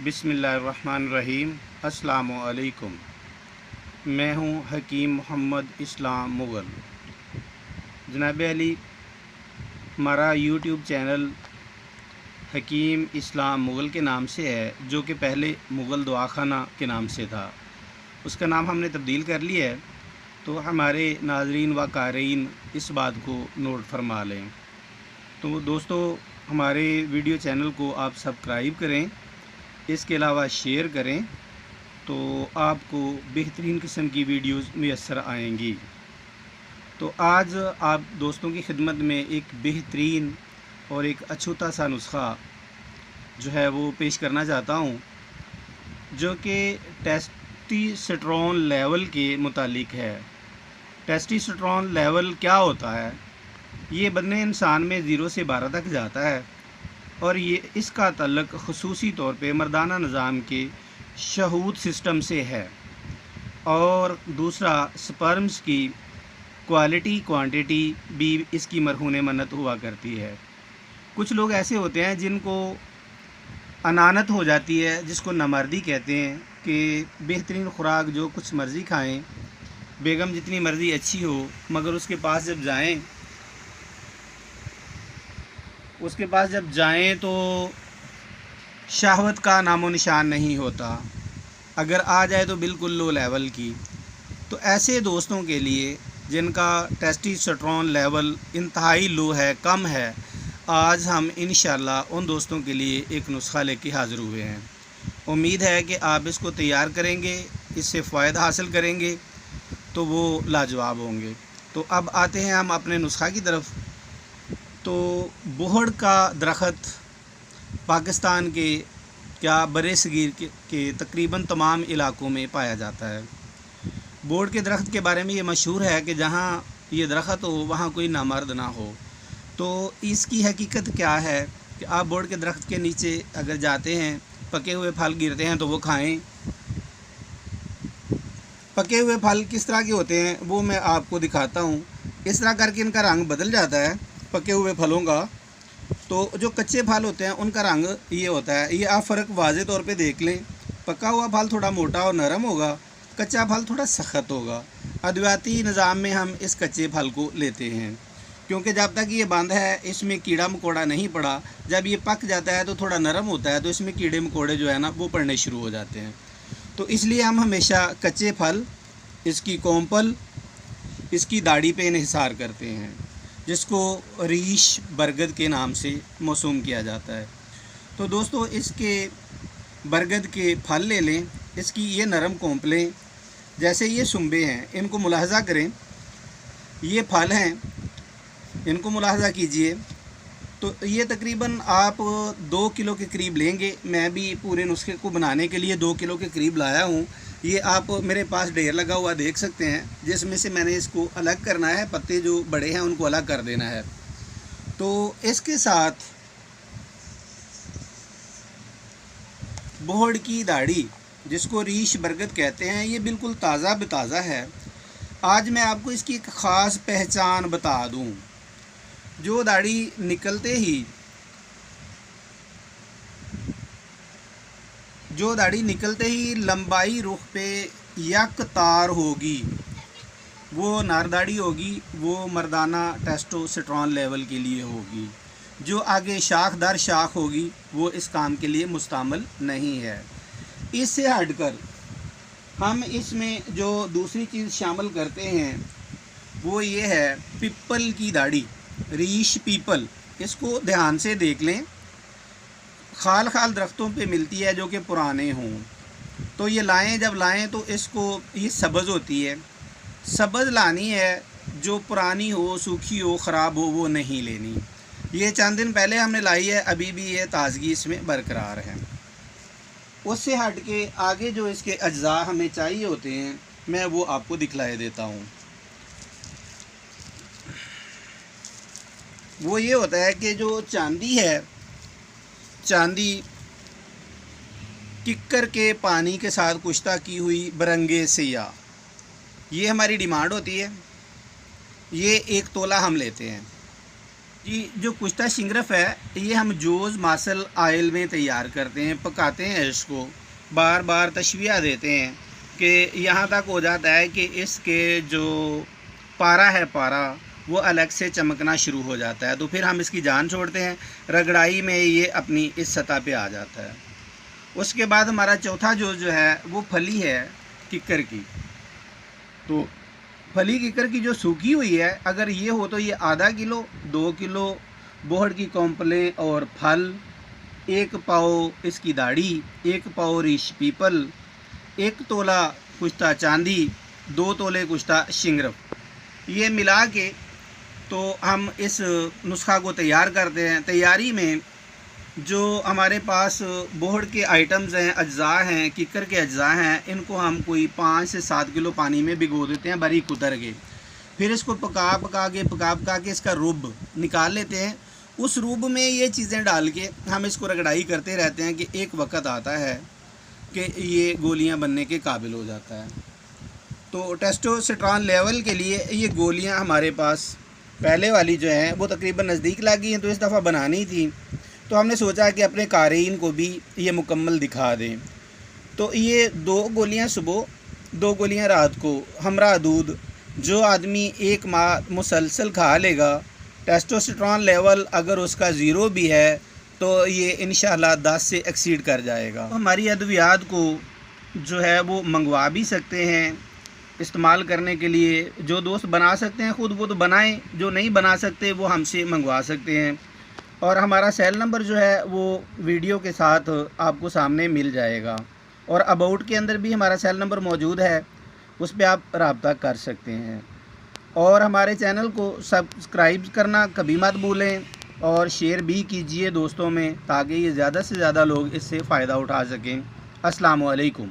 बिस्मिल्लाहिर्रहमानिर्रहीम। अस्सलामुअलैकुम। मैं हूँ हकीम मोहम्मद इस्लाम मुग़ल। जनाब अली, हमारा यूट्यूब चैनल हकीम इस्लाम मुग़ल के नाम से है, जो कि पहले मुग़ल दवाखाना के नाम से था। उसका नाम हमने तब्दील कर लिया है, तो हमारे नाज़रीन व क़ारीन इस बात को नोट फरमा लें। तो दोस्तों, हमारे वीडियो चैनल को आप सब्सक्राइब करें, इसके अलावा शेयर करें, तो आपको बेहतरीन किस्म की वीडियोस मुयस्सर आएंगी। तो आज आप दोस्तों की खिदमत में एक बेहतरीन और एक अछूता सा नुस्ख़ा जो है वो पेश करना चाहता हूँ, जो कि टेस्टोस्टेरोन लेवल के मुतालिक है। टेस्टोस्टेरोन लेवल क्या होता है? ये बंदे इंसान में 0 से 12 तक जाता है, और ये इसका तल्लुक़ ख़ुसूसी तौर पे मर्दाना निज़ाम के शहूद सिस्टम से है। और दूसरा, स्पर्म्स की क्वालिटी क्वांटिटी भी इसकी मरहून मन्नत हुआ करती है। कुछ लोग ऐसे होते हैं जिनको अनानत हो जाती है, जिसको नामर्दी कहते हैं, कि बेहतरीन खुराक जो कुछ मर्ज़ी खाएं, बेगम जितनी मर्ज़ी अच्छी हो, मगर उसके पास जब जाएं तो शहवत का नामो निशान नहीं होता। अगर आ जाए तो बिल्कुल लो लेवल की। तो ऐसे दोस्तों के लिए जिनका टेस्टोस्टेरोन लेवल इंतहाई लो है, कम है, आज हम इंशाअल्लाह उन दोस्तों के लिए एक नुस्ख़ा लेके हाज़िर हुए हैं। उम्मीद है कि आप इसको तैयार करेंगे, इससे फ़ायदा हासिल करेंगे, तो वो लाजवाब होंगे। तो अब आते हैं हम अपने नुस्ख़ा की तरफ। तो बोहड़ का दरख्त पाकिस्तान के बरे-सगीर के तकरीबन तमाम इलाक़ों में पाया जाता है। बोहड़ के दरख्त के बारे में ये मशहूर है कि जहाँ ये दरख्त हो वहाँ कोई नामर्द ना हो। तो इसकी हकीकत क्या है कि आप बोहड़ के दरख्त के नीचे अगर जाते हैं, पके हुए फल गिरते हैं तो वो खाएं। पके हुए फल किस तरह के होते हैं वो मैं आपको दिखाता हूँ। इस तरह करके इनका रंग बदल जाता है पके हुए फलों का। तो जो कच्चे फल होते हैं उनका रंग ये होता है। ये आप फ़र्क वाज़े तौर पे देख लें। पका हुआ फल थोड़ा मोटा और नरम होगा, कच्चा फल थोड़ा सख्त होगा। अद्वियाती निज़ाम में हम इस कच्चे फल को लेते हैं, क्योंकि जब तक ये बंद है इसमें कीड़ा मकोड़ा नहीं पड़ा। जब ये पक जाता है तो थोड़ा नरम होता है, तो इसमें कीड़े मकोड़े जो है ना वो पड़ने शुरू हो जाते हैं। तो इसलिए हम हमेशा कच्चे फल, इसकी कोंपल, इसकी दाढ़ी पे इन्हिसार करते हैं, जिसको रीश बरगद के नाम से मौसूम किया जाता है। तो दोस्तों, इसके बरगद के फल ले लें, इसकी ये नरम कोंपलें, जैसे ये सुंबे हैं, इनको मुलाहज़ा करें। ये फल हैं, इनको मुलाहज़ा कीजिए। तो ये तकरीबन आप 2 किलो के करीब लेंगे। मैं भी पूरे नुस्खे को बनाने के लिए 2 किलो के करीब लाया हूँ। ये आप मेरे पास ढेर लगा हुआ देख सकते हैं, जिसमें से मैंने इसको अलग करना है। पत्ते जो बड़े हैं उनको अलग कर देना है। तो इसके साथ बोहड़ की दाढ़ी, जिसको रीश बरगद कहते हैं, ये बिल्कुल ताज़ा बताज़ा है। आज मैं आपको इसकी एक ख़ास पहचान बता दूँ। जो दाढ़ी निकलते ही लंबाई रुख पे यक तार होगी, वो नर दाढ़ी होगी, वो मर्दाना टेस्टोस्टेरोन लेवल के लिए होगी। जो आगे शाख दर शाख होगी वो इस काम के लिए मुस्तअमल नहीं है। इससे हटकर हम इसमें जो दूसरी चीज़ शामिल करते हैं वो ये है पीपल की दाढ़ी, रीश पीपल। इसको ध्यान से देख लें। खाल खाल दरख्तों पे मिलती है जो कि पुराने हों। तो ये लाएं, जब लाएं तो इसको, ये सब्ज़ होती है, सब्ज़ लानी है। जो पुरानी हो, सूखी हो, ख़राब हो, वो नहीं लेनी। ये चंद दिन पहले हमने लाई है, अभी भी ये ताज़गी इसमें बरकरार है। उससे हट के आगे जो इसके अज्जा हमें चाहिए होते हैं, मैं वो आपको दिखलाए देता हूँ। वो ये होता है कि जो चांदी है, चांदी किक्कर के पानी के साथ कुश्ता की हुई बरंगे सिया, ये हमारी डिमांड होती है। ये 1 तोला हम लेते हैं। जी, जो कुश्ता शिंगरफ है ये हम जोज़ मासल ऑयल में तैयार करते हैं, पकाते हैं, इसको बार बार तशविया देते हैं कि यहाँ तक हो जाता है कि इसके जो पारा है, पारा वो अलग से चमकना शुरू हो जाता है। तो फिर हम इसकी जान छोड़ते हैं, रगड़ाई में ये अपनी इस सतह पे आ जाता है। उसके बाद हमारा चौथा जो है वो फली है किक्कर की। तो फली किक्कर की जो सूखी हुई है, अगर ये हो तो ये आधा किलो, 2 किलो बोहड़ की कॉम्पलें और फल, 1 पाव इसकी दाढ़ी, 1 पाव रीश पीपल, 1 तोला कुश्ता चांदी, 2 तोले कुश्ता शिंगरफ, ये मिला के तो हम इस नुस्खा को तैयार करते हैं। तैयारी में जो हमारे पास बोहड़ के आइटम्स हैं, अज्जा हैं, किक्कर के अज्जा हैं, इनको हम कोई 5 से 7 किलो पानी में भिगो देते हैं बारीक कुतर के। फिर इसको पका के इसका रुब निकाल लेते हैं। उस रुब में ये चीज़ें डाल के हम इसको रगड़ाई करते रहते हैं कि एक वक्त आता है कि ये गोलियां बनने के काबिल हो जाता है। तो टेस्टोस्टेरोन लेवल के लिए ये गोलियां हमारे पास पहले वाली जो हैं वो तकरीबन नज़दीक लगी हैं, तो इस दफ़ा बनानी थी, तो हमने सोचा कि अपने क़ारीन को भी ये मुकम्मल दिखा दें। तो ये 2 गोलियां सुबह, 2 गोलियां रात को, हमरा दूध, जो आदमी 1 माह मुसलसल खा लेगा, टेस्टोस्टेरोन लेवल अगर उसका 0 भी है तो ये इंशाल्लाह 10 से एक्सीड कर जाएगा। हमारी अद्वियात को जो है वो मंगवा भी सकते हैं इस्तेमाल करने के लिए। जो दोस्त बना सकते हैं ख़ुद वो तो बनाएं, जो नहीं बना सकते वो हमसे मंगवा सकते हैं। और हमारा सेल नंबर जो है वो वीडियो के साथ आपको सामने मिल जाएगा, और अबाउट के अंदर भी हमारा सेल नंबर मौजूद है, उस पर आप रब्ता कर सकते हैं। और हमारे चैनल को सब्सक्राइब करना कभी मत भूलें, और शेयर भी कीजिए दोस्तों में, ताकि ये ज़्यादा से ज़्यादा लोग इससे फ़ायदा उठा सकें। अस्सलामु अलैकुम।